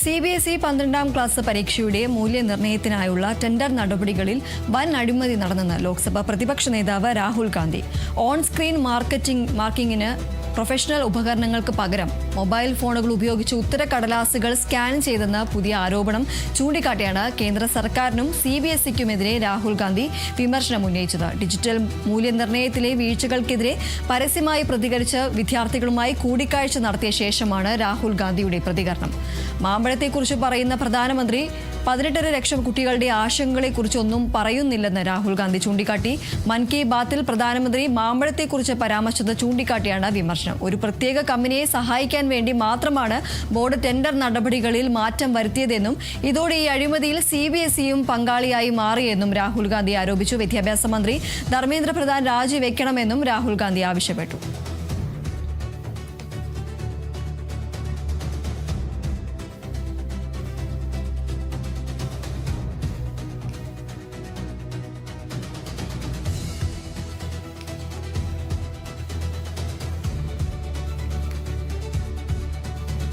CBSE 12ാം class പരീക്ഷയുടെ മൂല്യനിർണ്ണയത്തിനായുള്ള tender നടപടികളിൽ വൻ അഴിമതി നടന്നെന്ന് ലോക്സഭാ പ്രതിപക്ഷ നേതാവ് രാഹുൽ ഗാന്ധി. ഓൺ സ്ക്രീൻ മാർക്കിങ്ങിന് പ്രൊഫഷണൽ ഉപകരണങ്ങൾക്ക് പകരം മൊബൈൽ ഫോണുകൾ ഉപയോഗിച്ച് ഉത്തരക്കടലാസുകൾ സ്കാൻ ചെയ്തെന്ന പുതിയ ആരോപണം ചൂണ്ടിക്കാട്ടിയാണ് കേന്ദ്ര സർക്കാരിനും CBSEക്കുമെതിരെ രാഹുൽ ഗാന്ധി വിമർശനം ഉന്നയിച്ചത്. ഡിജിറ്റൽ മൂല്യനിർണ്ണയത്തിലെ വീഴ്ചകൾക്കെതിരെ പരസ്യമായി പ്രതികരിച്ച് വിദ്യാർത്ഥികളുമായി കൂടിക്കാഴ്ച നടത്തിയ ശേഷമാണ് രാഹുൽ ഗാന്ധിയുടെ പ്രതികരണം. മാമ്പഴത്തെക്കുറിച്ച് പറയുന്ന പ്രധാനമന്ത്രി 18.5 ലക്ഷം കുട്ടികളുടെ ആശങ്കകളെക്കുറിച്ചൊന്നും പറയുന്നില്ലെന്ന് രാഹുൽ ഗാന്ധി ചൂണ്ടിക്കാട്ടി. മൻ കി ബാത്തിൽ പ്രധാനമന്ത്രി മാമ്പഴത്തെക്കുറിച്ച് പരാമർശിച്ചത് ചൂണ്ടിക്കാട്ടിയാണ് വിമർശനം. ഒരു പ്രത്യേക കമ്പനിയെ സഹായിക്കാൻ വേണ്ടി മാത്രമാണ് ബോർഡ് ടെൻഡർ നടപടികളിൽ മാറ്റം വരുത്തിയതെന്നും ഇതോടെ ഈ അഴിമതിയിൽ CBSEയും പങ്കാളിയായി മാറിയെന്നും രാഹുൽ ഗാന്ധി ആരോപിച്ചു. വിദ്യാഭ്യാസ മന്ത്രി ധർമ്മേന്ദ്ര പ്രധാൻ രാജിവെക്കണമെന്നും രാഹുൽ ഗാന്ധി ആവശ്യപ്പെട്ടു.